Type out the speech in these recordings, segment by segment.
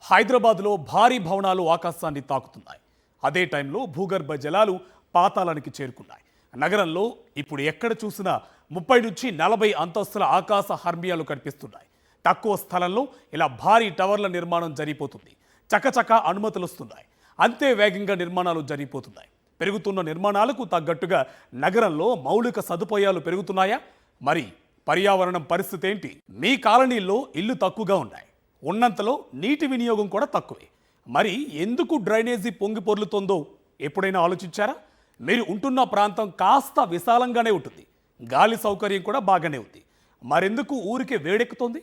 హైదరాబాద్లో భారీ భవనాలు ఆకాశాన్ని తాకుతున్నాయి. అదే టైంలో భూగర్భ జలాలు పాతాళానికి చేరుకున్నాయి. నగరంలో ఇప్పుడు ఎక్కడ చూసినా 30 నుంచి 40 అంతస్తుల ఆకాశ హర్మ్యాలు కనిపిస్తున్నాయి. తక్కువ స్థలంలో ఇలా భారీ టవర్ల నిర్మాణం జరిగిపోతుంది. చకచక అనుమతులు వస్తున్నాయి. అంతే వేగంగా నిర్మాణాలు జరిగిపోతున్నాయి. పెరుగుతున్న నిర్మాణాలకు తగ్గట్టుగా నగరంలో మౌలిక సదుపాయాలు పెరుగుతున్నాయా? మరి పర్యావరణం పరిస్థితి ఏంటి? మీ కాలనీల్లో ఇల్లు తక్కువగా ఉన్నాయి, ఉన్నంతలో నీటి వినియోగం కూడా తక్కువే. మరి ఎందుకు డ్రైనేజీ పొంగి పొర్లుతోందో ఎప్పుడైనా ఆలోచించారా? మీరు ఉంటున్న ప్రాంతం కాస్త విశాలంగానే ఉంటుంది, గాలి సౌకర్యం కూడా బాగానే ఉంది. మరెందుకు ఊరికే వేడెక్కుతోంది?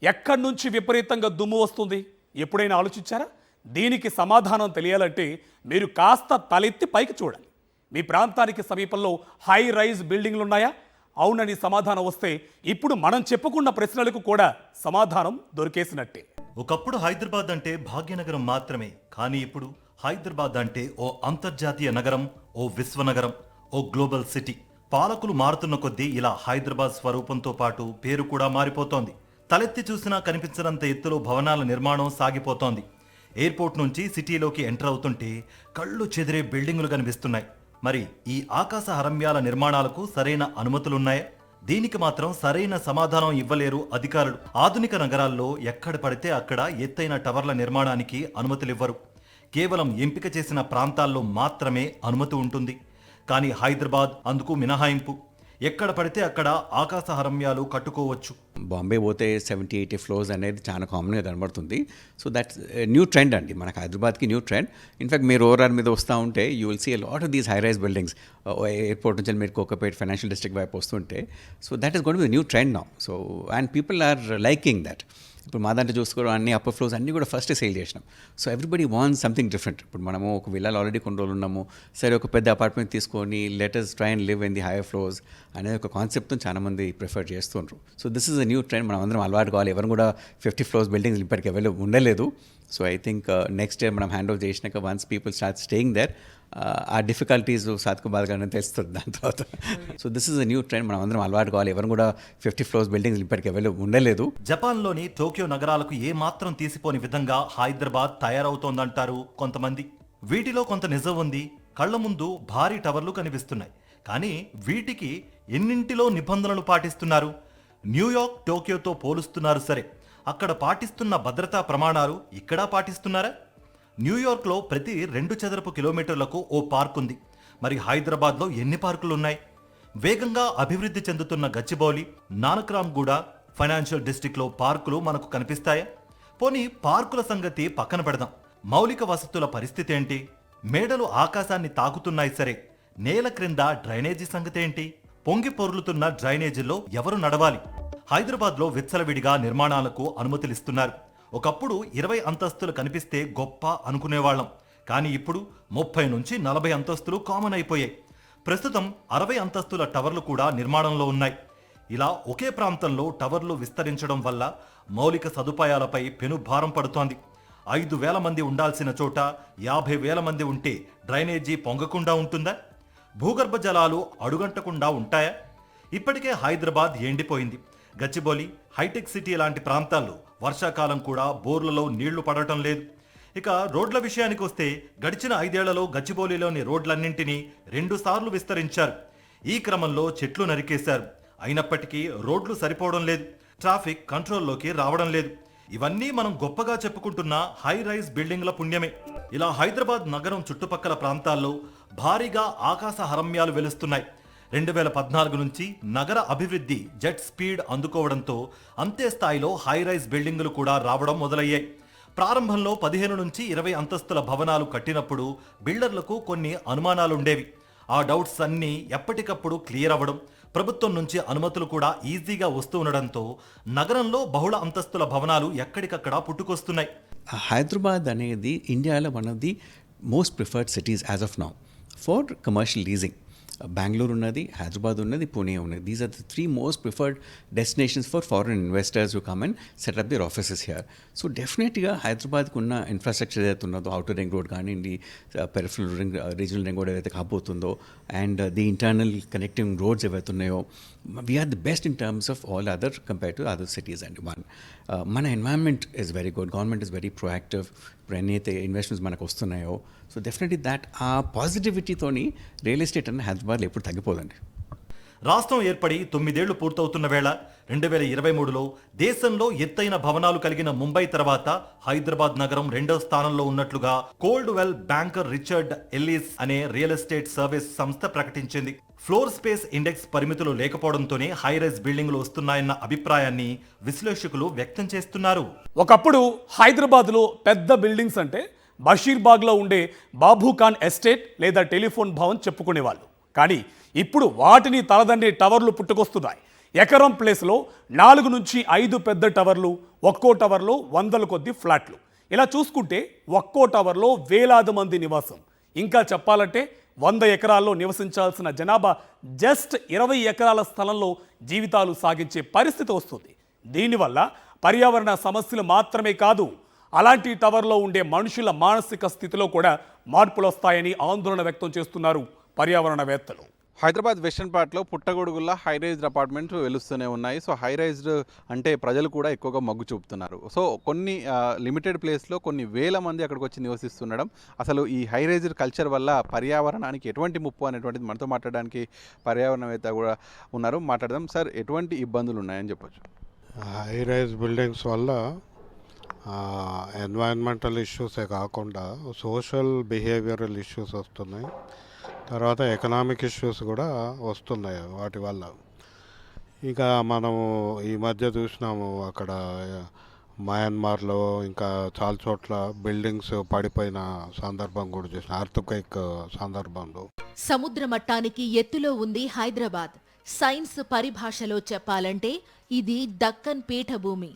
ఎక్కడి నుంచి విపరీతంగా దుమ్ము వస్తుంది ఎప్పుడైనా ఆలోచించారా? దీనికి సమాధానం తెలియాలంటే మీరు కాస్త తలెత్తి పైకి చూడాలి. మీ ప్రాంతానికి సమీపంలో హై రైజ్ బిల్డింగ్లు ఉన్నాయా? అవునని సమాధానం వస్తే ఇప్పుడు మనం చెప్పుకున్న ప్రశ్నలకు కూడా సమాధానం దొరికేసినట్టే. ఒకప్పుడు హైదరాబాద్ అంటే భాగ్యనగరం మాత్రమే, కానీ ఇప్పుడు హైదరాబాద్ అంటే ఓ అంతర్జాతీయ నగరం, ఓ విశ్వనగరం, ఓ గ్లోబల్ సిటీ. పాలకులు మారుతున్న కొద్దీ ఇలా హైదరాబాద్ స్వరూపంతో పాటు పేరు కూడా మారిపోతోంది. తలెత్తి చూసినా కనిపించనంత ఎత్తులో భవనాల నిర్మాణం సాగిపోతోంది. ఎయిర్పోర్ట్ నుంచి సిటీలోకి ఎంటర్ అవుతుంటే కళ్ళు చెదిరే బిల్డింగులు కనిపిస్తున్నాయి. మరి ఈ ఆకాశ హరమ్యాల నిర్మాణాలకు సరైన అనుమతులున్నాయా? దీనికి మాత్రం సరైన సమాధానం ఇవ్వలేరు అధికారులు. ఆధునిక నగరాల్లో ఎక్కడ పడితే అక్కడ ఎత్తైన టవర్ల నిర్మాణానికి అనుమతులివ్వరు. కేవలం ఎంపిక చేసిన ప్రాంతాల్లో మాత్రమే అనుమతి ఉంటుంది. కానీ హైదరాబాద్ అందుకు మినహాయింపు. ఎక్కడ పడితే అక్కడ ఆకాశ హరమ్యాలు కట్టుకోవచ్చు. బాంబే పోతే 70-80 ఫ్లోర్స్ అనేది చాలా కామన్గా కనబడుతుంది. సో దట్స్ న్యూ ట్రెండ్ అండి, మనకు హైదరాబాద్కి న్యూ ట్రెండ్. ఇన్ఫాక్ట్ మీరు ఓవరాల్ మీద వస్తూ ఉంటే you will see a lot of these high rise buildings. Airport నుంచి మీరు కోకాపేట్ ఫైనాన్షియల్ డిస్ట్రిక్ట్ వైపు వస్తుంటే, so that is going to be new trend now. So and people are liking that. ఇప్పుడు మా దాంట్లో చూసుకోవడం అన్ని అప్పర్ ఫ్లోర్స్ అన్నీ కూడా ఫస్ట్ సేల్ చేసినాం. So everybody wants something different. ఇప్పుడు మనము ఒక విల్లాలో ఆల్రెడీ కొన్ని రోజులు ఉన్నాము, సరే ఒక పెద్ద అపార్ట్మెంట్ తీసుకొని letters try and live in the higher floors అనేది ఒక కాన్సెప్ట్తో చాలా మంది ప్రిఫర్ చేస్తుండ్రు. So this is a new trend. మనం అందరం అలవాటు కావాలి. ఎవరు కూడా 50 ఫ్లోర్స్ బిల్డింగ్స్ ఇప్పటికి అవైలబుల్ ఉండలేదు. So I think next year మనం హ్యాండ్ ఓవర్ చేసినాక once people start staying there, ఆ డిఫికల్టీస్ సాధకు బాధగా తెలుస్తుంది దాని తర్వాత. So this is a new trend. మనం అందరం అలవాటు కావాలి. ఎవరు కూడా 50 ఫ్లోర్స్ బిల్డింగ్స్ ఇప్పటికి అవైలబుల్ ఉండలేదు. జపాన్లోని టోక్యో నగరాలకు ఏ మాత్రం తీసిపోని విధంగా హైదరాబాద్ తయారవుతోందంటారు కొంతమంది. వీటిలో కొంత నిజం ఉంది. కళ్ల ముందు భారీ టవర్లు కనిపిస్తున్నాయి, కానీ వీటికి ఎన్నింటిలో నిబంధనలు పాటిస్తున్నారు? న్యూయార్క్, టోక్యోతో పోలుస్తున్నారు సరే, అక్కడ పాటిస్తున్న భద్రతా ప్రమాణాలు ఇక్కడా పాటిస్తున్నారా? న్యూయార్క్లో ప్రతి 2 చదరపు కిలోమీటర్లకు ఓ పార్క్ ఉంది. మరి హైదరాబాద్లో ఎన్ని పార్కులు ఉన్నాయి? వేగంగా అభివృద్ధి చెందుతున్న గచ్చిబౌలి, నానక్రామ్గూడ ఫైనాన్షియల్ డిస్ట్రిక్ట్లో పార్కులు మనకు కనిపిస్తాయా? పోనీ పార్కుల సంగతి పక్కన పెడదాం. మౌలిక వసతుల పరిస్థితి ఏంటి? మేడలు ఆకాశాన్ని తాకుతున్నాయి సరే, నేల క్రింద డ్రైనేజీ సంగతి ఏంటి? పొంగి పొర్లుతున్న డ్రైనేజీల్లో ఎవరు నడవాలి? హైదరాబాద్లో విచ్చలవిడిగా నిర్మాణాలకు అనుమతులిస్తున్నారు. ఒకప్పుడు 20 అంతస్తులు కనిపిస్తే గొప్ప అనుకునేవాళ్ళం, కానీ ఇప్పుడు 30 నుంచి 40 అంతస్తులు కామన్ అయిపోయాయి. ప్రస్తుతం 60 అంతస్తుల టవర్లు కూడా నిర్మాణంలో ఉన్నాయి. ఇలా ఒకే ప్రాంతంలో టవర్లు విస్తరించడం వల్ల మౌలిక సదుపాయాలపై పెనుభారం పడుతోంది. 5,000 మంది ఉండాల్సిన చోట 50,000 మంది ఉంటే డ్రైనేజీ పొంగకుండా ఉంటుందా? భూగర్భ జలాలు అడుగంటకుండా ఉంటాయా? ఇప్పటికే హైదరాబాద్ ఎండిపోయింది. గచ్చిబౌలి, హైటెక్ సిటీ లాంటి ప్రాంతాల్లో వర్షాకాలం కూడా బోర్లలో నీళ్లు పడటం లేదు. ఇక రోడ్ల విషయానికి వస్తే గడిచిన 5 ఏళ్లలో గచ్చిబౌలిలోని రోడ్లన్నింటినీ 2 సార్లు విస్తరించారు. ఈ క్రమంలో చెట్లు నరికేశారు. అయినప్పటికీ రోడ్లు సరిపోవడం లేదు, ట్రాఫిక్ కంట్రోల్లోకి రావడం లేదు. ఇవన్నీ మనం గొప్పగా చెప్పుకుంటున్న హై రైజ్ బిల్డింగ్ల పుణ్యమే. ఇలా హైదరాబాద్ నగరం చుట్టుపక్కల ప్రాంతాల్లో భారీగా ఆకాశ హరమ్యాలు వెలుస్తున్నాయి. 2014 నుంచి నగర అభివృద్ధి జెట్ స్పీడ్ అందుకోవడంతో అంతే స్థాయిలో హై రైజ్ బిల్డింగులు కూడా రావడం మొదలయ్యాయి. ప్రారంభంలో 15 నుంచి 20 అంతస్తుల భవనాలు కట్టినప్పుడు బిల్డర్లకు కొన్ని అనుమానాలుండేవి. ఆ డౌట్స్ అన్నీ ఎప్పటికప్పుడు క్లియర్ అవ్వడం, ప్రభుత్వం నుంచి అనుమతులు కూడా ఈజీగా వస్తూ ఉండడంతో నగరంలో బహుళ అంతస్తుల భవనాలు ఎక్కడికక్కడ పుట్టుకొస్తున్నాయి. హైదరాబాద్ అనేది ఇండియాలో one of the most preferred cities as of now for commercial leasing. Bengaluru ఉన్నది, హైదరాబాద్ ఉన్నది, పూణే ఉన్నది. These are the 3 most preferred destinations for foreign investors who come and set up their offices here. So డెఫినెట్గా హైదరాబాద్కి ఉన్న ఇన్ఫ్రాస్ట్రక్చర్ ఏదైతే ఉన్నదో, outer ring road కానివ్వండి, peripheral ring, regional ring road ఏదైతే కాబోతుందో, and the internal connecting roads ఏవైతే ఉన్నాయో, we're the best in terms of all other compare to other cities and మన environment is very good, government is very proactive. ఇప్పుడు ఎన్నైతే investments మనకు వస్తున్నాయో, so definitely that ఆ పాజిటివిటీతోని రియల్ ఎస్టేట్ అనేది హైదరాబాద్లో ఎప్పుడు తగ్గిపోదండి. రాష్ట్రం ఏర్పడి 9 ఏళ్లు పూర్తవుతున్న వేళ 2023లో దేశంలో ఎత్తైన భవనాలు కలిగిన ముంబై తర్వాత హైదరాబాద్ నగరం 2వ స్థానంలో ఉన్నట్లుగా కోల్డ్వెల్ బ్యాంకర్ రిచర్డ్ ఎల్లిస్ అనే రియల్ ఎస్టేట్ సర్వీస్ సంస్థ ప్రకటించింది. ఫ్లోర్ స్పేస్ ఇండెక్స్ పరిమితులు లేకపోవడంతోనే హై రైజ్ బిల్డింగులు వస్తున్నాయన్న అభిప్రాయాన్ని విశ్లేషకులు వ్యక్తం చేస్తున్నారు. ఒకప్పుడు హైదరాబాద్లో పెద్ద బిల్డింగ్స్ అంటే బషీర్బాగ్లో ఉండే బాబుఖాన్ ఎస్టేట్ లేదా టెలిఫోన్ భవన్ చెప్పుకునేవాళ్ళు. కానీ ఇప్పుడు వాటిని తలదన్నే టవర్లు పుట్టుకొస్తున్నాయి. ఎకరం ప్లేస్లో 4 నుంచి 5 పెద్ద టవర్లు, ఒక్కో టవర్లో 100 కొద్ది ఫ్లాట్లు. ఇలా చూసుకుంటే ఒక్కో టవర్లో వేలాది మంది నివాసం. ఇంకా చెప్పాలంటే 100 ఎకరాల్లో నివసించాల్సిన జనాభా జస్ట్ 20 ఎకరాల స్థలంలో జీవితాలు సాగించే పరిస్థితి వస్తుంది. దీనివల్ల పర్యావరణ సమస్యలు మాత్రమే కాదు, అలాంటి టవర్లో ఉండే మనుషుల మానసిక స్థితిలో కూడా మార్పులు వస్తాయని ఆందోళన వ్యక్తం చేస్తున్నారు పర్యావరణవేత్తలు. హైదరాబాద్ వెస్టర్న్ పార్ట్లో పుట్టగొడుగుల్లో హై రైజ్డ్ అపార్ట్మెంట్స్ వెలుస్తూనే ఉన్నాయి. సో హై రైజ్డ్ అంటే ప్రజలు కూడా ఎక్కువగా మొగ్గు చూపుతున్నారు. సో కొన్ని లిమిటెడ్ ప్లేస్లో కొన్ని వేల మంది అక్కడికి వచ్చి నివసిస్తుండడం, అసలు ఈ హై రైజ్డ్ కల్చర్ వల్ల పర్యావరణానికి ఎటువంటి ముప్పు అనేటువంటిది మనతో మాట్లాడడానికి పర్యావరణవేత్త కూడా ఉన్నారు. మాట్లాడదాం. సార్, ఎటువంటి ఇబ్బందులు ఉన్నాయని చెప్పొచ్చు? హై రైజ్ బిల్డింగ్స్ వల్ల ఎన్వైరన్మెంటల్ ఇష్యూసే కాకుండా సోషల్ బిహేవియరల్ ఇష్యూస్ వస్తున్నాయి. తర్వాత ఎకనామిక్ ఇష్యూస్ కూడా వస్తున్నాయి వాటి వల్ల. ఇంకా మనము ఈ మధ్య చూసినాము అక్కడ మయన్మార్లో, ఇంకా చాలా చోట్ల బిల్డింగ్స్ పడిపోయిన సందర్భం కూడా చూసిన, ఎర్త్క్వేక్ సందర్భంలో. సముద్ర మట్టానికి ఎత్తులో ఉంది హైదరాబాద్. సైన్స్ పరిభాషలో చెప్పాలంటే ఇది దక్కన్ పీఠభూమి.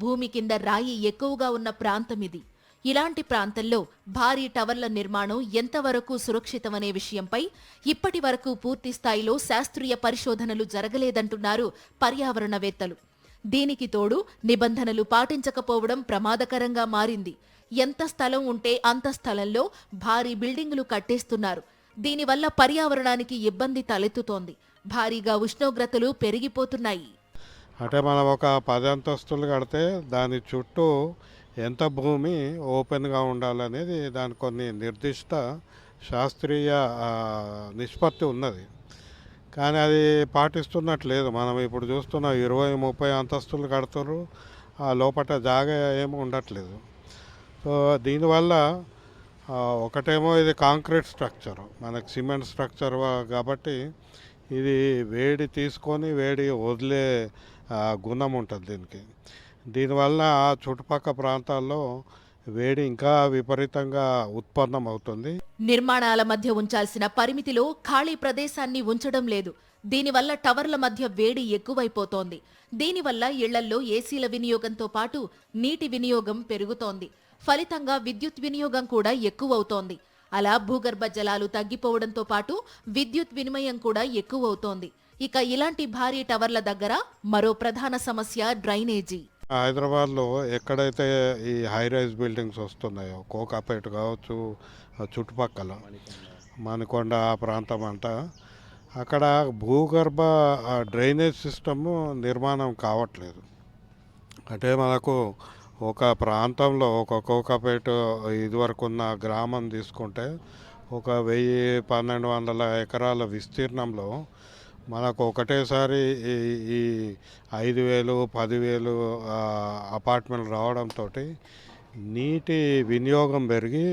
భూమి కింద రాయి ఎక్కువగా ఉన్న ప్రాంతం ఇది. ఇలాంటి ప్రాంతంలో భారీ టవర్ల నిర్మాణం ఎంతవరకు సురక్షితమనే విషయంపై ఇప్పటి వరకు పూర్తి స్థాయిలో శాస్త్రీయ పరిశోధనలు జరగలేదంటున్నారు పర్యావరణవేత్తలు. దీనికి తోడు నిబంధనలు పాటించకపోవడం ప్రమాదకరంగా మారింది. ఎంత స్థలం ఉంటే అంత స్థలంలో భారీ బిల్డింగులు కట్టేస్తున్నారు. దీనివల్ల పర్యావరణానికి ఇబ్బంది తలెత్తుతోంది. భారీగా ఉష్ణోగ్రతలు పెరిగిపోతున్నాయి. అంటే మనం ఒక 10 అంతస్తులు కడితే దాని చుట్టూ ఎంత భూమి ఓపెన్గా ఉండాలనేది దాని కొన్ని నిర్దిష్ట శాస్త్రీయ నిష్పత్తి ఉన్నది. కానీ అది పాటిస్తున్నట్లేదు. మనం ఇప్పుడు చూస్తున్న 20-30 అంతస్తులు కడుతున్నారు, ఆ లోపల జాగా ఏమీ ఉండట్లేదు. సో దీనివల్ల ఒకటేమో ఇది కాంక్రీట్ స్ట్రక్చర్, మనకి సిమెంట్ స్ట్రక్చర్ కాబట్టి ఇది వేడి తీసుకొని వేడి వదిలే గుణం ఉంటుంది దీనికి. దీనివల్ల ఆ చుట్టుపక్కల ప్రాంతాల్లో వేడి ఇంకా విపరీతంగా ఉత్పన్నం అవుతుంది. నిర్మాణాల మధ్య ఉంచాల్సిన పరిమితిలో ఖాళీ ప్రదేశాన్ని ఉంచడం లేదు. దీనివల్ల టవర్ల మధ్య వేడి ఎక్కువైపోతోంది. దీనివల్ల ఇళ్లల్లో ఏసీల వినియోగంతో పాటు నీటి వినియోగం పెరుగుతోంది. ఫలితంగా విద్యుత్ వినియోగం కూడా ఎక్కువవుతోంది. అలా భూగర్భ జలాలు తగ్గిపోవడంతో పాటు విద్యుత్ వినిమయం కూడా ఎక్కువవుతోంది. ఇక ఇలాంటి భారీ టవర్ల దగ్గర మరో ప్రధాన సమస్య డ్రైనేజీ. హైదరాబాద్లో ఎక్కడైతే ఈ హై రైజ్ బిల్డింగ్స్ వస్తున్నాయో, కోకాపేట కావచ్చు, చుట్టుపక్కల మణికొండ ఆ ప్రాంతం అంతా, అక్కడ భూగర్భ డ్రైనేజ్ సిస్టమ్ నిర్మాణం కావట్లేదు. అంటే మనకు ఒక ప్రాంతంలో ఒక కోకాపేట ఇదివరకు ఉన్న గ్రామం తీసుకుంటే ఒక 1000-1200 ఎకరాల విస్తీర్ణంలో మనకు ఒకటేసారి ఈ 5,000-10,000 అపార్ట్మెంట్లు రావడంతో నీటి వినియోగం పెరిగి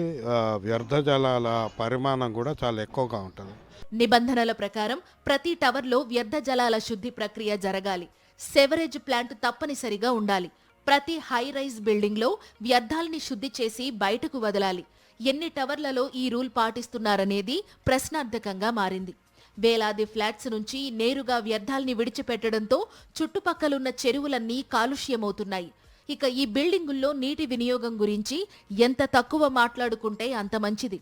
వ్యర్థ జలాల పరిమాణం కూడా చాలా ఎక్కువగా ఉంటుంది. నిబంధనల ప్రకారం ప్రతి టవర్లో వ్యర్థ జలాల శుద్ధి ప్రక్రియ జరగాలి. సెవరేజ్ ప్లాంట్ తప్పనిసరిగా ఉండాలి. ప్రతి హై రైజ్ బిల్డింగ్లో వ్యర్థాలని శుద్ధి చేసి బయటకు వదలాలి. ఎన్ని టవర్లలో ఈ రూల్ పాటిస్తున్నారనేది ప్రశ్నార్థకంగా మారింది. వేలాది ఫ్లాట్స్ నుంచి నేరుగా వ్యర్థాల్ని విడిచిపెట్టడంతో చుట్టుపక్కలున్న చెరువులన్నీ కాలుష్యమవుతున్నాయి. ఇక ఈ బిల్డింగుల్లో నీటి వినియోగం గురించి ఎంత తక్కువ మాట్లాడుకుంటే అంత మంచిది.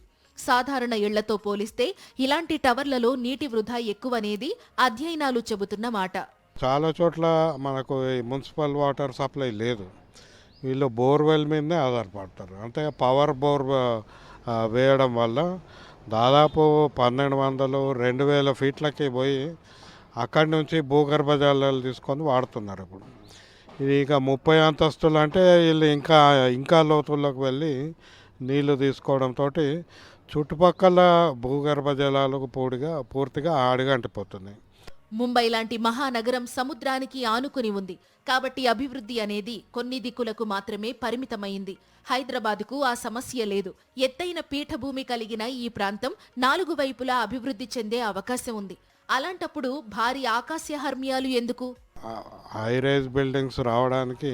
సాధారణ ఇళ్లతో పోలిస్తే ఇలాంటి టవర్లలో నీటి వృధా ఎక్కువనేది అధ్యయనాలు చెబుతున్న మాట. చాలా చోట్ల మనకు ఈ మున్సిపల్ వాటర్ సప్లై లేదు. వీళ్ళు బోర్వెల్ మీదనే ఆధారపడతారు. అంటే పవర్ బోర్ వేయడం వల్ల దాదాపు 1200-2000 ఫీట్లకి పోయి అక్కడి నుంచి భూగర్భ జలాలు తీసుకొని వాడుతున్నారు ఇప్పుడు. ఇది ఇక 30 అంతస్తులు అంటే వీళ్ళు ఇంకా లోతుల్లోకి వెళ్ళి నీళ్లు తీసుకోవడంతో చుట్టుపక్కల భూగర్భ జలాలకు పూర్తిగా అడుగంటిపోతున్నాయి. ముంబై లాంటి మహానగరం సముద్రానికి ఆనుకుని ఉంది కాబట్టి అభివృద్ధి అనేది కొన్ని దిక్కులకు మాత్రమే పరిమితమైంది. హైదరాబాద్కు ఆ సమస్య లేదు. ఎత్తైన పీఠభూమి కలిగిన ఈ ప్రాంతం 4 వైపులా అభివృద్ధి చెందే అవకాశం ఉంది. అలాంటప్పుడు భారీ ఆకాశహర్మ్యాలు ఎందుకు? హైరైజ్ బిల్డింగ్స్ రావడానికి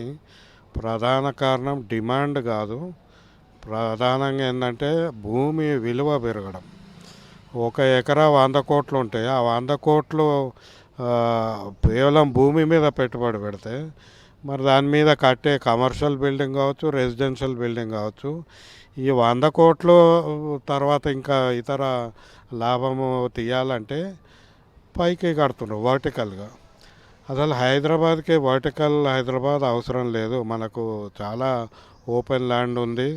ప్రధాన కారణం డిమాండ్ కాదు. ప్రధానంగా ఏంటంటే భూమి విలువ పెరగడం. 1 ఎకరా 100 కోట్లు ఉంటే ఆ 100 కోట్లు కేవలం భూమి మీద పెట్టుబడి పెడితే మరి దాని మీద కట్టే కమర్షియల్ బిల్డింగ్ కావచ్చు, రెసిడెన్షియల్ బిల్డింగ్ కావచ్చు, ఈ 100 కోట్లు తర్వాత ఇంకా ఇతర లాభము తీయాలంటే పైకి కడుతున్నారు వర్టికల్గా. అసలు హైదరాబాద్కి వర్టికల్ హైదరాబాద్ అవసరం లేదు. మనకు చాలా ఓపెన్ ల్యాండ్ ఉంది.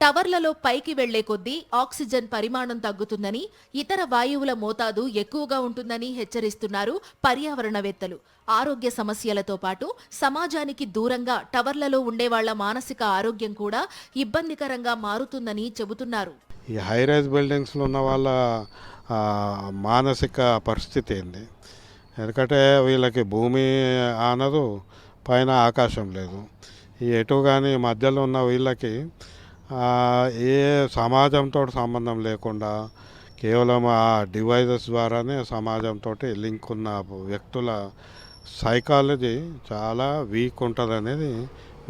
టవర్లలో పైకి వెళ్లే కొద్దీ ఆక్సిజన్ పరిమాణం తగ్గుతుందని, ఇతర వాయువుల మోతాదు ఎక్కువగా ఉంటుందని హెచ్చరిస్తున్నారు పర్యావరణవేత్తలు. ఆరోగ్య సమస్యలతో పాటు సమాజానికి దూరంగా టవర్లలో ఉండేవాళ్ల మానసిక ఆరోగ్యం కూడా ఇబ్బందికరంగా మారుతుందని చెబుతున్నారు. ఈ హైరైజ్ బిల్డింగ్స్లో ఉన్న వాళ్ళ మానసిక పరిస్థితి ఏంది? ఎందుకంటే వీళ్ళకి భూమి ఆనదు, పైన ఆకాశం లేదు. ఈ ఎటు కానీ మధ్యలో ఉన్న వీళ్ళకి ఏ సమాజంతో సంబంధం లేకుండా కేవలం ఆ డివైజెస్ ద్వారానే సమాజంతో లింక్ ఉన్న వ్యక్తుల సైకాలజీ చాలా వీక్ ఉంటుంది అనేది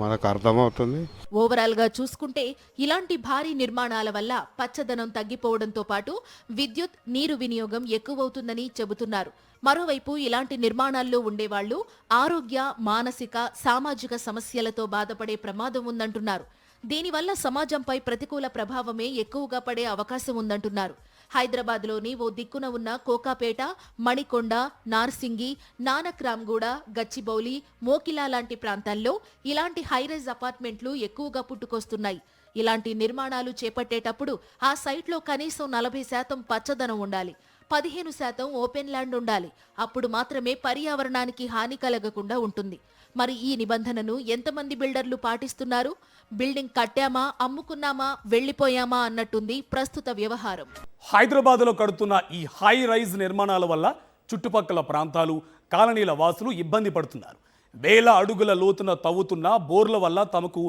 మనకు అర్థమవుతుంది. ఓవరాల్ గా చూసుకుంటే ఇలాంటి భారీ నిర్మాణాల వల్ల పచ్చదనం తగ్గిపోవడంతో పాటు విద్యుత్, నీరు వినియోగం ఎక్కువవుతుందని చెబుతున్నారు. మరోవైపు ఇలాంటి నిర్మాణాల్లో ఉండేవాళ్లు ఆరోగ్య, మానసిక, సామాజిక సమస్యలతో బాధపడే ప్రమాదం ఉందంటున్నారు. దీనివల్ల సమాజంపై ప్రతికూల ప్రభావమే ఎక్కువగా పడే అవకాశం ఉందంటున్నారు. హైదరాబాద్లోని ఓ దిక్కున ఉన్న కోకాపేట, మణికొండ, నార్సింగి, నానక్రామ్గూడ, గచ్చిబౌలి, మోకిలా లాంటి ప్రాంతాల్లో ఇలాంటి హైరైజ్ అపార్ట్మెంట్లు ఎక్కువగా పుట్టుకొస్తున్నాయి. ఇలాంటి నిర్మాణాలు చేపట్టేటప్పుడు ఆ సైట్లో కనీసం 40% పచ్చదనం ఉండాలి, 15% ఓపెన్ ల్యాండ్ ఉండాలి. అప్పుడు మాత్రమే పర్యావరణానికి హాని కలగకుండా ఉంటుంది. మరి ఈ నిబంధనను ఎంతమంది బిల్డర్లు పాటిస్తున్నారు? బిల్డింగ్ కట్టామా, అమ్ముకున్నామా, వెళ్లిపోయామా అన్నట్టుంది ప్రస్తుత వ్యవహారం. హైదరాబాద్లో కడుతున్న ఈ హై రైజ్ నిర్మాణాల వల్ల చుట్టుపక్కల ప్రాంతాలు, కాలనీల వాసులు ఇబ్బంది పడుతున్నారు. వేల అడుగుల లోతున తవ్వుతున్న బోర్ల వల్ల తమకు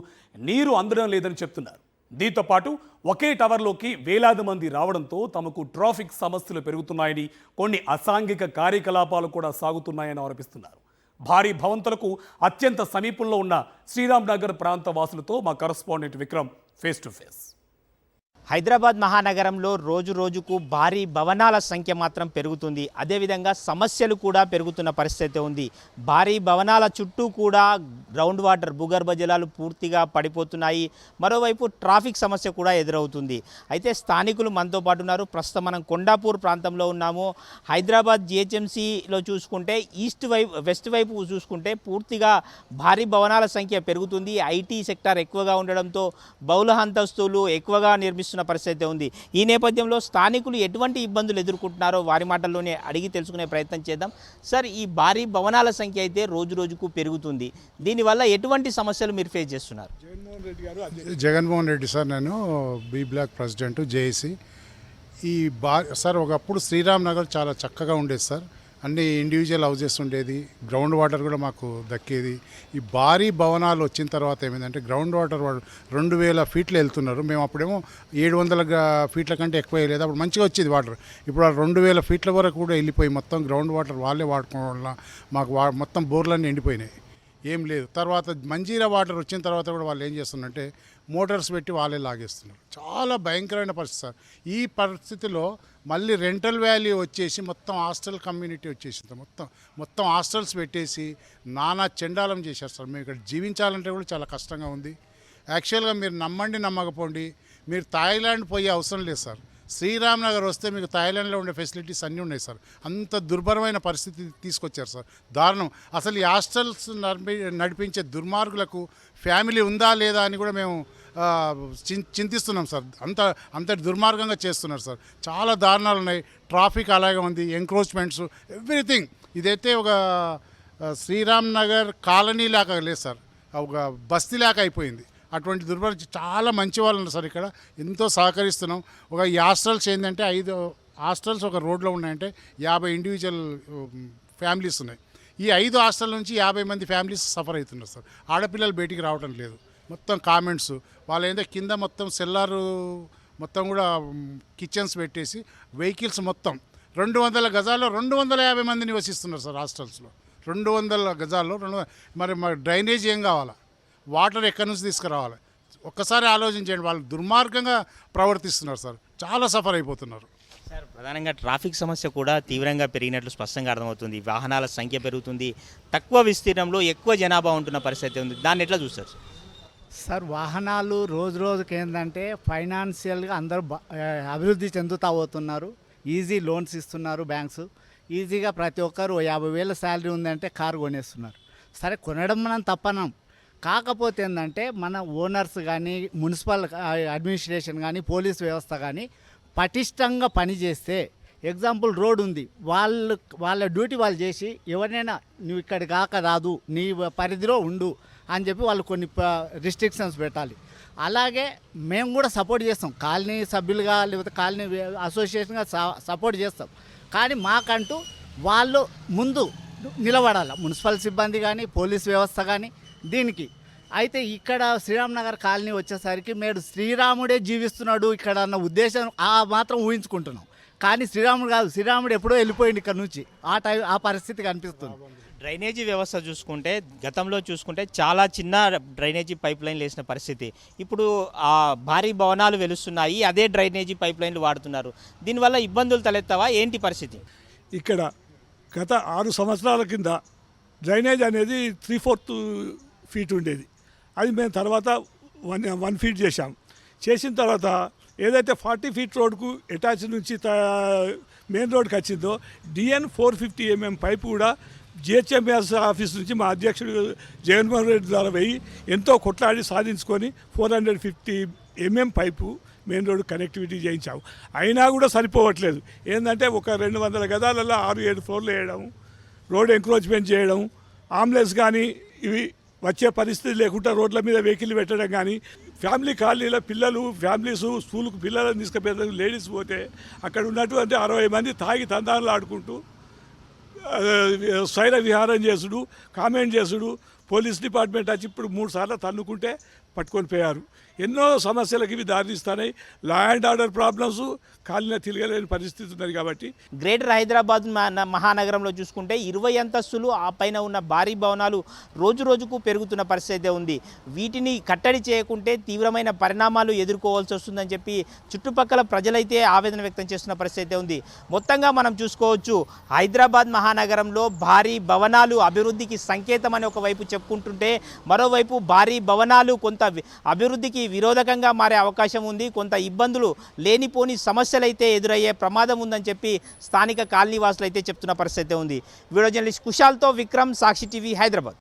నీరు అందడం లేదని చెప్తున్నారు. దీంతో పాటు ఒకే టవర్లోకి వేలాది మంది రావడంతో తమకు ట్రాఫిక్ సమస్యలు పెరుగుతున్నాయని, కొన్ని అసాంఘిక కార్యకలాపాలు కూడా సాగుతున్నాయని ఆరోపిస్తున్నారు. భారీ భవంతులకు అత్యంత సమీపంలో ఉన్న శ్రీరామ్ నగర్ ప్రాంత వాసులతో మా correspondent Vikram face to face. Hyderabad మహానగరంలో రోజు రోజుకు భారీ భవనాల సంఖ్య మాత్రం పెరుగుతుంది. అదేవిధంగా సమస్యలు కూడా పెరుగుతున్న పరిస్థితి ఉంది. భారీ భవనాల చుట్టూ కూడా గ్రౌండ్ వాటర్, భూగర్భ జలాలు పూర్తిగా పడిపోతున్నాయి. మరోవైపు ట్రాఫిక్ సమస్య కూడా ఎదురవుతుంది. అయితే స్థానికులు మనతో పాటు ఉన్నారు. ప్రస్తుతం మనం కొండాపూర్ ప్రాంతంలో ఉన్నాము. హైదరాబాద్ జిహెచ్ఎంసీలో చూసుకుంటే వెస్ట్ వైపు చూసుకుంటే పూర్తిగా భారీ భవనాల సంఖ్య పెరుగుతుంది. ఐటీ సెక్టార్ ఎక్కువగా ఉండడంతో బహుళ అంతస్తులు ఎక్కువగా నిర్మిస్తున్న పరిస్థితి ఉంది. ఈ నేపథ్యంలో స్థానికులు ఎటువంటి ఇబ్బందులు ఎదుర్కొంటున్నారో వారి మాటల్లోనే అడిగి తెలుసుకునే ప్రయత్నం చేద్దాం. సార్, ఈ భారీ భవనాల సంఖ్య అయితే రోజు రోజుకు పెరుగుతుంది. దీనివల్ల ఎటువంటి సమస్యలు మీరు ఫేస్ చేస్తున్నారు? జగన్మోహన్ రెడ్డి సార్, నేను B block president, JAC. Sir, ఒకప్పుడు శ్రీరామ్ నగర్ చాలా చక్కగా ఉండేది సార్. అన్ని ఇండివిజువల్ హౌజెస్ ఉండేది, గ్రౌండ్ వాటర్ కూడా మాకు దక్కేది. ఈ భారీ భవనాలు వచ్చిన తర్వాత ఏమైందంటే గ్రౌండ్ వాటర్ 2000 ఫీట్లు వెళ్తున్నారు. మేము అప్పుడేమో 700 ఫీట్ల కంటే ఎక్కువ వెళ్ళేది. అప్పుడు మంచిగా వచ్చేది వాటర్. ఇప్పుడు 2000 ఫీట్ల వరకు కూడా వెళ్ళిపోయి మొత్తం గ్రౌండ్ వాటర్ వాళ్ళే వాడుకోవడం వల్ల మాకు మొత్తం బోర్లన్నీ ఎండిపోయినాయి, ఏం లేదు. తర్వాత మంజీరా వాటర్ వచ్చిన తర్వాత కూడా వాళ్ళు ఏం చేస్తున్నారంటే మోటార్స్ పెట్టి వాళ్ళే లాగేస్తున్నారు. చాలా భయంకరమైన పరిస్థితి సార్. ఈ పరిస్థితిలో మళ్ళీ రెంటల్ వాల్యూ వచ్చేసి మొత్తం హాస్టల్ కమ్యూనిటీ వచ్చేసింది. మొత్తం హాస్టల్స్ పెట్టేసి నానా చెండాలం చేశారు సార్. మేము ఇక్కడ జీవించాలంటే కూడా చాలా కష్టంగా ఉంది. యాక్చువల్గా మీరు నమ్మండి నమ్మకపోండి, మీరు థాయిలాండ్ పోయే అవసరం లేదు సార్. శ్రీరామ్ నగర్ వస్తే మీకు థాయిలాండ్లో ఉండే ఫెసిలిటీస్ అన్నీ ఉన్నాయి సార్. అంత దుర్భరమైన పరిస్థితి తీసుకొచ్చారు సార్, దారుణం. అసలు ఈ హాస్టల్స్ నడిపించే దుర్మార్గులకు ఫ్యామిలీ ఉందా లేదా అని కూడా మేము చింతిస్తున్నాం సార్. అంత దుర్మార్గంగా చేస్తున్నారు సార్. చాలా దారుణాలు ఉన్నాయి. ట్రాఫిక్ అలాగే ఉంది, ఎంక్రోచ్మెంట్స్, ఎవ్రీథింగ్. ఇదైతే ఒక శ్రీరామ్ నగర్ కాలనీ లాగా లేదు సార్, ఒక బస్తీ లాగా అయిపోయింది. అటువంటి చాలా మంచి వాళ్ళు ఉన్నారు సార్. ఇక్కడ ఎంతో సహకరిస్తున్నాం. ఈ హాస్టల్స్ ఏంటంటే 5 హాస్టల్స్ ఒక రోడ్లో ఉన్నాయంటే 50 ఇండివిజువల్ ఫ్యామిలీస్ ఉన్నాయి. ఈ 5 హాస్టల్ నుంచి 50 మంది ఫ్యామిలీస్ సఫర్ అవుతున్నారు సార్. ఆడపిల్లలు బయటికి రావడం లేదు. మొత్తం కామెంట్స్ వాళ్ళు ఏంటంటే కింద మొత్తం సెల్లారు మొత్తం కూడా కిచెన్స్ పెట్టేసి వెహికల్స్ మొత్తం 200 గజాల్లో 250 మంది నివసిస్తున్నారు సార్ హాస్టల్స్లో. 200 గజాల్లో మరి డ్రైనేజ్ ఏం కావాలా, వాటర్ ఎక్కడి నుంచి తీసుకురావాలి, ఒక్కసారి ఆలోచించండి. వాళ్ళు దుర్మార్గంగా ప్రవర్తిస్తున్నారు సార్, చాలా సఫర్ అయిపోతున్నారు సార్. ప్రధానంగా ట్రాఫిక్ సమస్య కూడా తీవ్రంగా పెరిగినట్లు స్పష్టంగా అర్థమవుతుంది. వాహనాల సంఖ్య పెరుగుతుంది, తక్కువ విస్తీర్ణంలో ఎక్కువ జనాభా ఉంటున్న పరిస్థితి ఉంది. దాన్ని ఎట్లా చూస్తారు సార్? సార్, వాహనాలు రోజు రోజుకి ఏంటంటే ఫైనాన్షియల్గా అందరూ అభివృద్ధి చెందుతూ పోతున్నారు. ఈజీ లోన్స్ ఇస్తున్నారు బ్యాంక్స్. ఈజీగా ప్రతి ఒక్కరు 50,000 శాలరీ ఉందంటే కారు కొనేస్తున్నారు. సరే, కొనడం మనం తప్పనం. కాకపోతే ఏంటంటే మన ఓనర్స్ కానీ, మున్సిపల్ అడ్మినిస్ట్రేషన్ కానీ, పోలీస్ వ్యవస్థ కానీ పటిష్టంగా పనిచేస్తే, ఎగ్జాంపుల్ రోడ్ ఉంది, వాళ్ళ డ్యూటీ వాళ్ళు చేసి ఎవరినైనా నువ్వు ఇక్కడి కాక రాదు, నీ పరిధిలో ఉండు అని చెప్పి వాళ్ళు కొన్ని రిస్ట్రిక్షన్స్ పెట్టాలి. అలాగే మేము కూడా సపోర్ట్ చేస్తాం, కాలనీ సభ్యులుగా లేకపోతే కాలనీ అసోసియేషన్గా సపోర్ట్ చేస్తాం. కానీ మాకంటూ వాళ్ళు ముందు నిలబడాలి, మున్సిపల్ సిబ్బంది కానీ, పోలీస్ వ్యవస్థ కానీ దీనికి. అయితే ఇక్కడ శ్రీరామ్ నగర్ కాలనీ వచ్చేసరికి మీరు శ్రీరాముడే జీవిస్తున్నాడు ఇక్కడ అన్న ఉద్దేశం మాత్రం ఊహించుకుంటున్నాం. కానీ శ్రీరాముడు కాదు, శ్రీరాముడు ఎప్పుడో వెళ్ళిపోయింది ఇక్కడ నుంచి. ఆ పరిస్థితి కనిపిస్తుంది. డ్రైనేజీ వ్యవస్థ చూసుకుంటే, గతంలో చూసుకుంటే చాలా చిన్న డ్రైనేజీ పైప్ లైన్లు వేసిన పరిస్థితి. ఇప్పుడు ఆ భారీ భవనాలు వెలుస్తున్నాయి, అదే డ్రైనేజీ పైప్ లైన్లు వాడుతున్నారు. దీనివల్ల ఇబ్బందులు తలెత్తావా, ఏంటి పరిస్థితి? ఇక్కడ గత 6 సంవత్సరాల కింద డ్రైనేజ్ అనేది 3/4 ఫీట్ ఉండేది. అది మేము తర్వాత 1 ఫీట్ చేశాం. చేసిన తర్వాత ఏదైతే 40 ఫీట్ రోడ్కు అటాచ్ నుంచి మెయిన్ రోడ్కి వచ్చిందో DN 450 mm పైపు కూడా GHMS ఆఫీస్ నుంచి మా అధ్యక్షుడు జగన్మోహన్ రెడ్డి ద్వారా పోయి ఎంతో కొట్లాడి సాధించుకొని 450 mm pipe main road connectivity చేయించాము. అయినా కూడా సరిపోవట్లేదు. ఏంటంటే ఒక 200 గదాలలో 6-7 ఫ్లోర్లు వేయడం, రోడ్ ఎంక్రోచ్మెంట్ చేయడం, ఆంబులెన్స్ కానీ ఇవి వచ్చే పరిస్థితి లేకుండా రోడ్ల మీద వెహికల్ పెట్టడం కానీ, ఫ్యామిలీ కాలనీలో పిల్లలు ఫ్యామిలీస్ స్కూల్కు పిల్లలను తీసుకుపోతే లేడీస్ పోతే అక్కడ ఉన్నటువంటి 60 మంది తాగి తందాలు ఆడుకుంటూ శైల విహారం చేసుడు, కామెంట్ చేసుడు, పోలీస్ డిపార్ట్మెంట్ వచ్చి ఇప్పుడు 3 సార్లు తన్నుకుంటే పట్టుకొని పోయారు. ఎన్నో సమస్యలకు ఇవి దారితీస్తున్నాయి. Law and order problems, colony తిరగలేని పరిస్థితి ఉన్నది. కాబట్టి గ్రేటర్ హైదరాబాద్ మహానగరంలో చూసుకుంటే 20 అంతస్తులు ఆ పైన ఉన్న భారీ భవనాలు రోజు రోజుకు పెరుగుతున్న పరిస్థితి ఉంది. వీటిని కట్టడి చేయకుంటే తీవ్రమైన పరిణామాలు ఎదుర్కోవాల్సి వస్తుందని చెప్పి చుట్టుపక్కల ప్రజలైతే ఆవేదన వ్యక్తం చేస్తున్న పరిస్థితి ఉంది. మొత్తంగా మనం చూసుకోవచ్చు, హైదరాబాద్ మహానగరంలో భారీ భవనాలు అభివృద్ధికి సంకేతం అని ఒకవైపు చెప్పుకుంటుంటే, మరోవైపు భారీ భవనాలు కొంత అభివృద్ధికి విరోధకంగా మారే అవకాశం ఉంది. కొంత ఇబ్బందులు, లేనిపోని సమస్యలు అయితే ఎదురయ్యే ప్రమాదం ఉందని చెప్పి స్థానిక కాలనీ వాసులు అయితే చెప్తున్న పరిస్థితి ఉంది. వీడియో జర్నలిస్ట్ కుశాల్తో విక్రమ్, సాక్షి టీవీ, హైదరాబాద్.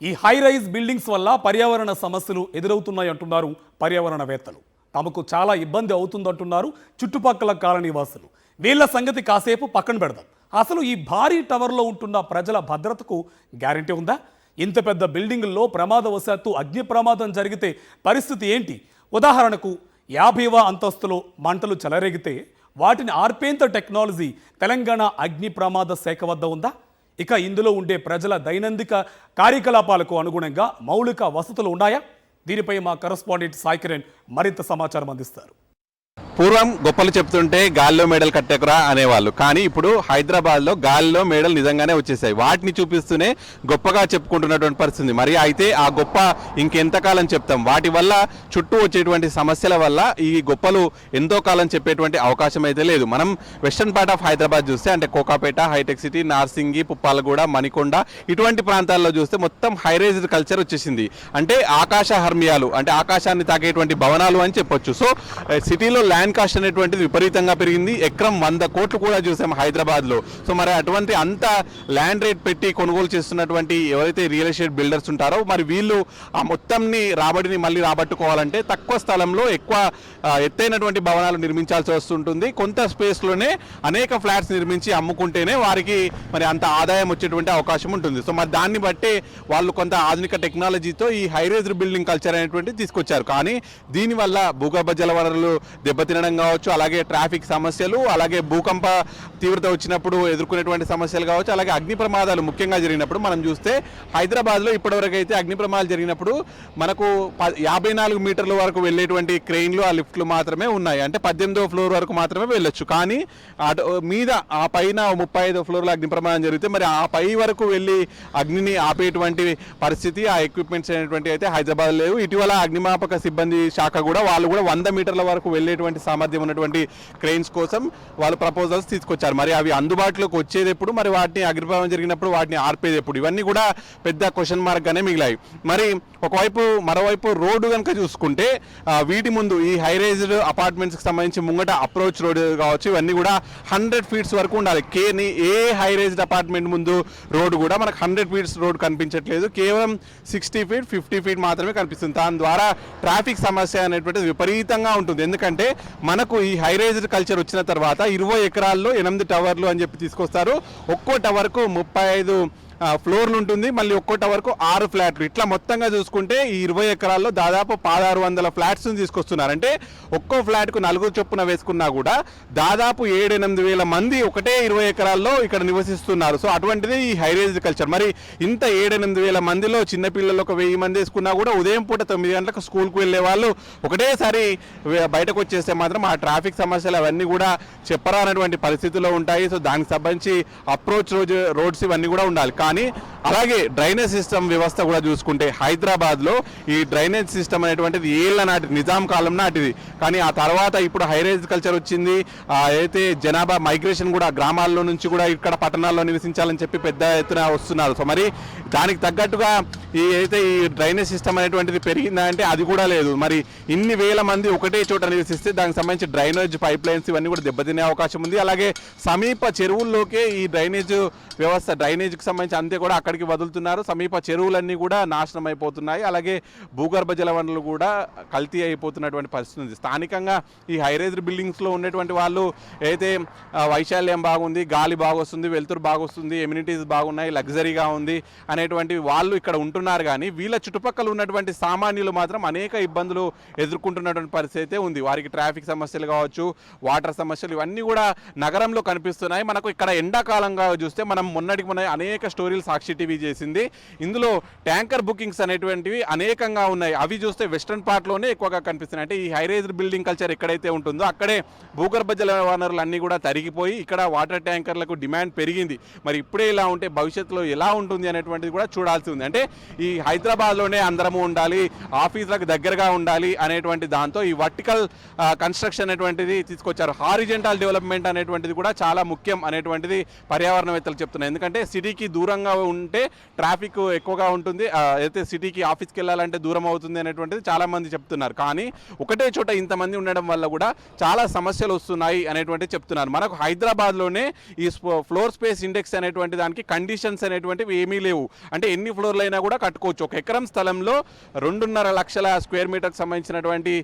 ఈ హై రైజ్ బిల్డింగ్స్ వల్ల పర్యావరణ సమస్యలు ఎదురవుతున్నాయి అంటున్నారు పర్యావరణవేత్తలు. తమకు చాలా ఇబ్బంది అవుతుందంటున్నారు చుట్టుపక్కల కాలనీ వాసులు. వీళ్ళ సంగతి కాసేపు పక్కన పెడదాం. అసలు ఈ భారీ టవర్లో ఉంటున్న ప్రజల భద్రతకు గ్యారెంటీ ఉందా? ఇంత పెద్ద బిల్డింగుల్లో ప్రమాదవశాత్తు అగ్ని ప్రమాదం జరిగితే పరిస్థితి ఏంటి? ఉదాహరణకు 50వ అంతస్తులో మంటలు చెలరేగితే వాటిని ఆర్పేంత టెక్నాలజీ తెలంగాణ అగ్ని ప్రమాద శాఖ వద్ద ఉందా? ఇక ఇందులో ఉండే ప్రజల దైనందిక కార్యకలాపాలకు అనుగుణంగా మౌలిక వసతులు ఉన్నాయా? దీనిపై మా కరెస్పాండెంట్ సాయి కిరణ్ మరింత సమాచారం అందిస్తారు. పూర్వం గొప్పలు చెప్తుంటే గాలిలో మేడలు కట్టేకురా అనేవాళ్ళు, కానీ ఇప్పుడు హైదరాబాద్లో గాలిలో మేడలు నిజంగానే వచ్చేసాయి. వాటిని చూపిస్తూనే గొప్పగా చెప్పుకుంటున్నటువంటి పరిస్థితి. మరి అయితే ఆ గొప్ప ఇంకెంతకాలం చెప్తాం? వాటి వల్ల చుట్టూ వచ్చేటువంటి సమస్యల వల్ల ఈ గొప్పలు ఎంతో కాలం చెప్పేటువంటి అవకాశం అయితే లేదు. మనం వెస్టర్న్ పార్ట్ ఆఫ్ హైదరాబాద్ చూస్తే, అంటే కోకాపేట, హైటెక్ సిటీ, నార్సింగి, పుప్పాలగూడ, మణికొండ ఇటువంటి ప్రాంతాల్లో చూస్తే మొత్తం హైరైజ్డ్ కల్చర్ వచ్చేసింది. అంటే ఆకాశ హర్మ్యాలు, అంటే ఆకాశాన్ని తాకేటువంటి భవనాలు అని చెప్పొచ్చు. సో సిటీలో ల్యాండ్ ల్యాండ్ కాస్ట్ అనేటువంటిది విపరీతంగా పెరిగింది. ఎకరం 100 కోట్లు కూడా చూసాం హైదరాబాద్లో. సో మరి అటువంటి అంత ల్యాండ్ రేట్ పెట్టి కొనుగోలు చేస్తున్నటువంటి ఎవరైతే రియల్ ఎస్టేట్ బిల్డర్స్ ఉంటారో మరి వీళ్ళు ఆ మొత్తంని రాబడిని మళ్ళీ రాబట్టుకోవాలంటే తక్కువ స్థలంలో ఎక్కువ ఎత్తైనటువంటి భవనాలు నిర్మించాల్సి వస్తుంటుంది. కొంత స్పేస్లోనే అనేక ఫ్లాట్స్ నిర్మించి అమ్ముకుంటేనే వారికి మరి అంత ఆదాయం వచ్చేటువంటి అవకాశం ఉంటుంది. సో మరి దాన్ని బట్టి వాళ్ళు కొంత ఆధునిక టెక్నాలజీతో ఈ హైరేజ్డ్ బిల్డింగ్ కల్చర్ అనేటువంటి తీసుకొచ్చారు. కానీ దీనివల్ల భూగర్భ జల వనరులు దెబ్బతినడం కావచ్చు, అలాగే ట్రాఫిక్ సమస్యలు, అలాగే భూకంప తీవ్రత వచ్చినప్పుడు ఎదుర్కొనేటువంటి సమస్యలు కావచ్చు, అలాగే అగ్ని ప్రమాదాలు ముఖ్యంగా జరిగినప్పుడు మనం చూస్తే హైదరాబాద్లో ఇప్పటివరకు అయితే అగ్ని ప్రమాదాలు జరిగినప్పుడు మనకు 54 మీటర్ల వరకు వెళ్ళేటువంటి క్రెయిన్లు ఆ లిఫ్ట్లు మాత్రమే ఉన్నాయి. అంటే 18వ ఫ్లోర్ వరకు మాత్రమే వెళ్ళొచ్చు. కానీ మీద ఆ పైన 35వ ఫ్లోర్లో అగ్ని ప్రమాదం జరిగితే మరి ఆ పై వరకు వెళ్ళి అగ్నిని ఆపేటువంటి పరిస్థితి ఆ ఎక్విప్మెంట్స్ అనేటువంటి అయితే హైదరాబాద్ లేవు. ఇటీవల అగ్నిమాపక సిబ్బంది శాఖ కూడా వాళ్ళు కూడా 100 మీటర్ల వరకు వెళ్ళేటువంటి సామర్థ్యం ఉన్నటువంటి క్రెయిన్స్ కోసం వాళ్ళు ప్రపోజల్స్ తీసుకొచ్చారు. మరి అవి అందుబాటులోకి వచ్చేది ఎప్పుడు, మరి వాటిని అగ్ని ప్రమాదం జరిగినప్పుడు వాటిని ఆర్పేది ఎప్పుడు, ఇవన్నీ కూడా పెద్ద క్వశ్చన్ మార్క్గానే మిగిలాయి. మరి మరోవైపు రోడ్డు కనుక చూసుకుంటే వీటి ముందు ఈ హైరైజ్డ్ అపార్ట్మెంట్స్కి సంబంధించి ముంగట అప్రోచ్ రోడ్ కావచ్చు, ఇవన్నీ కూడా 100 ఫీట్స్ వరకు ఉండాలి. ఏ హైరైజ్డ్ అపార్ట్మెంట్ ముందు రోడ్డు కూడా మనకు 100 ఫీట్స్ రోడ్ కనిపించట్లేదు. కేవలం 60 ఫీట్ 50 ఫీట్ మాత్రమే కనిపిస్తుంది. దాని ద్వారా ట్రాఫిక్ సమస్య అనేటువంటిది విపరీతంగా ఉంటుంది. ఎందుకంటే మనకు ఈ హైరైజ్డ్ కల్చర్ వచ్చిన తర్వాత 20 ఎకరాల్లో 8 టవర్లు అని చెప్పి తీసుకొస్తారు. ఒక్కో టవర్కు 35 ఫ్లోర్లు ఉంటుంది. మళ్ళీ ఒక్కో టవర్కు 6 ఫ్లాట్లు. ఇట్లా మొత్తంగా చూసుకుంటే ఈ 20 ఎకరాల్లో దాదాపు 1600 ఫ్లాట్స్ని తీసుకొస్తున్నారు. అంటే ఒక్కో ఫ్లాట్కు 4 చొప్పున వేసుకున్నా కూడా దాదాపు 7-8 వేల మంది ఒకటే 20 ఎకరాల్లో ఇక్కడ నివసిస్తున్నారు. సో అటువంటిది ఈ హైరేజ్ కల్చర్. మరి ఇంత 7-8 వేల మందిలో చిన్నపిల్లలు ఒక 1000 మంది వేసుకున్నా కూడా ఉదయం పూట 9 గంటలకు స్కూల్కి వెళ్ళే వాళ్ళు ఒకటేసారి బయటకు వచ్చేస్తే మాత్రం ఆ ట్రాఫిక్ సమస్యలు అవన్నీ కూడా చెప్పరానటువంటి పరిస్థితుల్లో ఉంటాయి. సో దానికి సంబంధించి అప్రోచ్ రోడ్స్ ఇవన్నీ కూడా ఉండాలి. కానీ అలాగే డ్రైనేజ్ సిస్టమ్ వ్యవస్థ కూడా చూసుకుంటే హైదరాబాద్లో ఈ డ్రైనేజ్ సిస్టమ్ అనేటువంటిది ఏళ్ల నాటి నిజాం కాలం నాటిది. కానీ ఆ తర్వాత ఇప్పుడు హైరేజ్ కల్చర్ వచ్చింది. అయితే జనాభా మైగ్రేషన్ కూడా గ్రామాల్లో నుంచి కూడా ఇక్కడ పట్టణాల్లో నివసించాలని చెప్పి పెద్ద ఎత్తున వస్తున్నారు. సో మరి దానికి తగ్గట్టుగా ఈ డ్రైనేజ్ సిస్టమ్ అనేటువంటిది పెరిగిందా అంటే అది కూడా లేదు. మరి ఇన్ని వేల మంది ఒకటే చోట నివసిస్తే దానికి సంబంధించి డ్రైనేజ్ పైప్ లైన్స్ ఇవన్నీ కూడా దెబ్బతినే అవకాశం ఉంది. అలాగే సమీప చెరువుల్లోకే ఈ డ్రైనేజ్ వ్యవస్థ డ్రైనేజ్కి సంబంధించి అంతే కూడా అక్కడికి వదులుతున్నారు. సమీప చెరువులన్నీ కూడా నాశనం అయిపోతున్నాయి. అలాగే భూగర్భ జల వనరులు కూడా కల్తీ అయిపోతున్నటువంటి పరిస్థితి ఉంది. స్థానికంగా ఈ హైరేజ్డ్ బిల్డింగ్స్లో ఉన్నటువంటి వాళ్ళు అయితే వైశాల్యం బాగుంది, గాలి బాగొస్తుంది, వెలుతురు బాగొస్తుంది, ఎమ్యూనిటీస్ బాగున్నాయి, లగ్జరీగా ఉంది అనేటువంటి వాళ్ళు ఇక్కడ ఉంటున్నారు. కానీ వీళ్ళ చుట్టుపక్కల ఉన్నటువంటి సామాన్యులు మాత్రం అనేక ఇబ్బందులు ఎదుర్కొంటున్నటువంటి పరిస్థితి అయితే ఉంది. వారికి ట్రాఫిక్ సమస్యలు కావచ్చు, వాటర్ సమస్యలు ఇవన్నీ కూడా నగరంలో కనిపిస్తున్నాయి. మనకు ఇక్కడ ఎండాకాలంగా చూస్తే మనం మొన్నటికి అనేక స్టోరీలు సాక్షి టీవీ చేసింది. ఇందులో ట్యాంకర్ బుకింగ్స్ అనేటువంటివి అనేకంగా ఉన్నాయి. అవి చూస్తే వెస్ట్రన్ పార్ట్లోనే ఎక్కువగా కనిపిస్తున్నాయి. అంటే ఈ హైరేజ్డ్ బిల్డింగ్ కల్చర్ ఎక్కడైతే ఉంటుందో అక్కడే భూగర్భ జల వనరులు అన్నీ కూడా తరిగిపోయి ఇక్కడ వాటర్ ట్యాంకర్లకు డిమాండ్ పెరిగింది. మరి ఇప్పుడే ఇలా ఉంటే భవిష్యత్తులో ఎలా ఉంటుంది అనేటువంటిది కూడా చూడాల్సి ఉంది. అంటే ఈ హైదరాబాద్లోనే అందరము ఉండాలి, ఆఫీసులకు దగ్గరగా ఉండాలి అనేటువంటి దాంతో ఈ వర్టికల్ కన్స్ట్రక్షన్ అనేటువంటిది తీసుకొచ్చారు. హారిజెంటల్ డెవలప్మెంట్ అనేటువంటిది కూడా చాలా ముఖ్యం అనేటువంటిది పర్యావరణవేత్తలు చెప్తున్నారు. ఎందుకంటే సిటీకి దూరంగా ఉంటే ట్రాఫిక్ ఎక్కువగా ఉంటుంది, అయితే సిటీకి ఆఫీస్కి వెళ్ళాలంటే దూరం అవుతుంది అనేటువంటిది చాలామంది చెప్తున్నారు. కానీ ఒకటే చోట ఇంతమంది ఉండడం వల్ల కూడా చాలా సమస్యలు వస్తున్నాయి అనేటువంటిది చెప్తున్నారు. మనకు హైదరాబాద్లోనే ఈ ఫ్లోర్ స్పేస్ ఇండెక్స్ అనేటువంటి దానికి కండిషన్స్ అనేటువంటివి ఏమీ లేవు. అంటే ఎన్ని ఫ్లోర్లు అయినా కూడా కట్టుకోవచ్చు. 1 ఎకరం స్థలంలో 2.5 లక్షల స్క్వేర్ మీటర్కి సంబంధించినటువంటి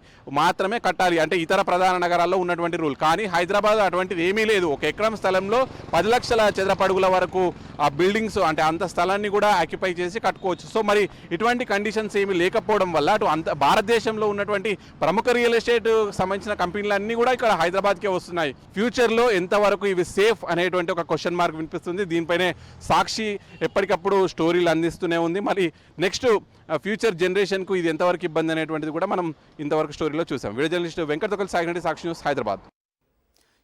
మాత్రమే కట్టాలి. అంటే ఇతర ప్రధాన నగరాల్లో ఉన్నటువంటి రూల్. కానీ హైదరాబాద్ అటువంటిది ఏమీ లేదు. 1 ఎకరం స్థలంలో 10 లక్షల చదరపు అడుగుల వరకు ఆ బిల్డింగ్స్ అంటే అంత స్థలాన్ని కూడా ఆక్యుపై చేసి కట్టుకోవచ్చు. సో మరి ఇటువంటి కండిషన్స్ ఏమీ లేకపోవడం వల్ల అంత భారతదేశంలో ఉన్నటువంటి ప్రముఖ రియల్ ఎస్టేట్ సంబంధించిన కంపెనీలన్నీ కూడా ఇక్కడ హైదరాబాద్కే వస్తున్నాయి. ఫ్యూచర్లో ఎంతవరకు ఇవి సేఫ్ అనేటువంటి ఒక క్వశ్చన్ మార్క్ వినిపిస్తుంది. దీనిపైనే సాక్షి ఎప్పటికప్పుడు స్టోరీలు అందిస్తూనే ఉంది. మరి నెక్స్ట్ ఫ్యూచర్ జనరేషన్కు ఇది ఎంతవరకు ఇబ్బంది అనేటువంటిది కూడా మనం ఇంతవరకు స్టోరీలో చూసాం. వీడియో జర్నలిస్ట్ వెంకటతొకల్ సాగినటి సాక్షి న్యూస్ హైదరాబాద్.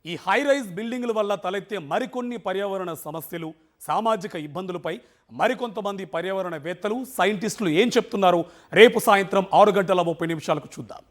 ఈ హైరైజ్ బిల్డింగుల వల్ల తలెత్తే మరికొన్ని పర్యావరణ సమస్యలు, సామాజిక ఇబ్బందులపై మరికొంతమంది పర్యావరణవేత్తలు, సైంటిస్టులు ఏం చెప్తున్నారు రేపు సాయంత్రం 6 గంటల 30 నిమిషాలకు చూద్దాం.